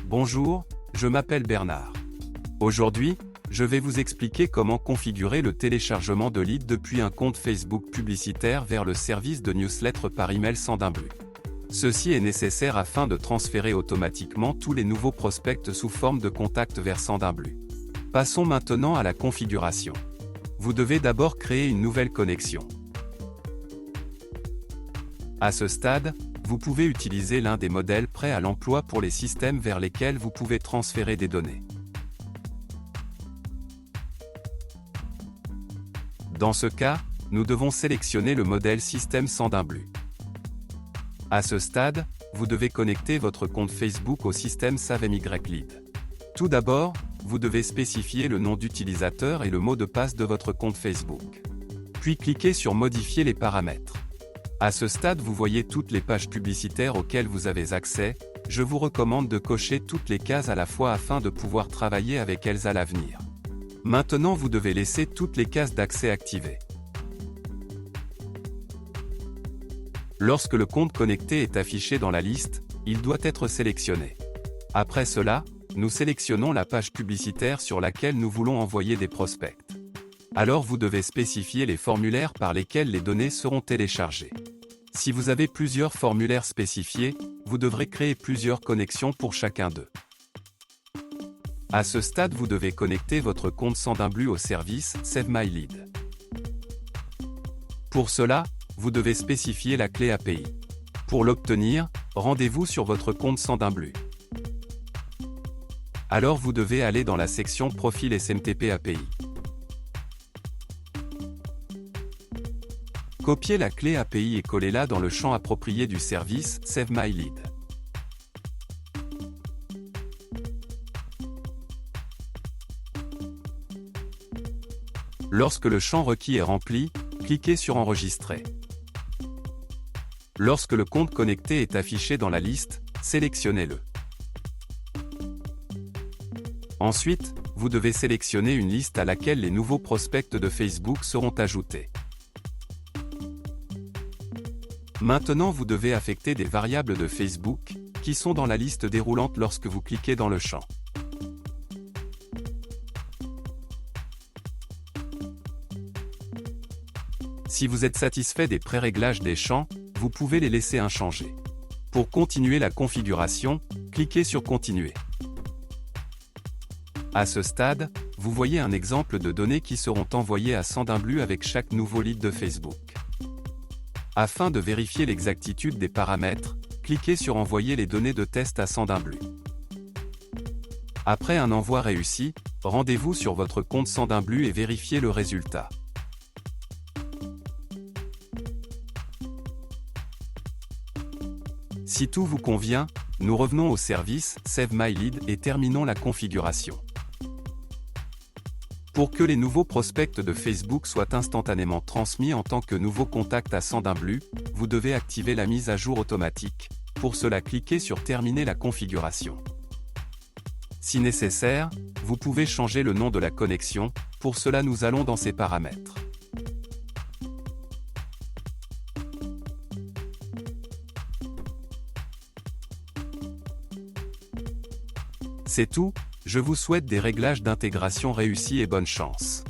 Bonjour, je m'appelle Bernard. Aujourd'hui, je vais vous expliquer comment configurer le téléchargement de leads depuis un compte Facebook publicitaire vers le service de newsletter par email Sendinblue. Ceci est nécessaire afin de transférer automatiquement tous les nouveaux prospects sous forme de contact vers Sendinblue. Passons maintenant à la configuration. Vous devez d'abord créer une nouvelle connexion. À ce stade, vous pouvez utiliser l'un des modèles prêts à l'emploi pour les systèmes vers lesquels vous pouvez transférer des données. Dans ce cas, nous devons sélectionner le modèle système Sendinblue. À ce stade, vous devez connecter votre compte Facebook au système SaveMyLead. Tout d'abord, vous devez spécifier le nom d'utilisateur et le mot de passe de votre compte Facebook. Puis cliquez sur Modifier les paramètres. À ce stade, vous voyez toutes les pages publicitaires auxquelles vous avez accès. Je vous recommande de cocher toutes les cases à la fois afin de pouvoir travailler avec elles à l'avenir. Maintenant, vous devez laisser toutes les cases d'accès activées. Lorsque le compte connecté est affiché dans la liste, il doit être sélectionné. Après cela, nous sélectionnons la page publicitaire sur laquelle nous voulons envoyer des prospects. Alors vous devez spécifier les formulaires par lesquels les données seront téléchargées. Si vous avez plusieurs formulaires spécifiés, vous devrez créer plusieurs connexions pour chacun d'eux. À ce stade, vous devez connecter votre compte Sendinblue au service SaveMyLead. Pour cela, vous devez spécifier la clé API. Pour l'obtenir, rendez-vous sur votre compte Sendinblue. Alors vous devez aller dans la section Profil SMTP API. Copiez la clé API et collez-la dans le champ approprié du service SaveMyLead. Lorsque le champ requis est rempli, cliquez sur Enregistrer. Lorsque le compte connecté est affiché dans la liste, sélectionnez-le. Ensuite, vous devez sélectionner une liste à laquelle les nouveaux prospects de Facebook seront ajoutés. Maintenant, vous devez affecter des variables de Facebook, qui sont dans la liste déroulante lorsque vous cliquez dans le champ. Si vous êtes satisfait des pré-réglages des champs, vous pouvez les laisser inchangés. Pour continuer la configuration, cliquez sur Continuer. À ce stade, vous voyez un exemple de données qui seront envoyées à Sendinblue avec chaque nouveau lead de Facebook. Afin de vérifier l'exactitude des paramètres, cliquez sur Envoyer les données de test à Sendinblue. Après un envoi réussi, rendez-vous sur votre compte Sendinblue et vérifiez le résultat. Si tout vous convient, nous revenons au service SaveMyLead et terminons la configuration. Pour que les nouveaux prospects de Facebook soient instantanément transmis en tant que nouveaux contacts à Sendinblue, vous devez activer la mise à jour automatique. Pour cela, cliquez sur Terminer la configuration. Si nécessaire, vous pouvez changer le nom de la connexion. Pour cela, nous allons dans ces paramètres. C'est tout, je vous souhaite des réglages d'intégration réussis et bonne chance.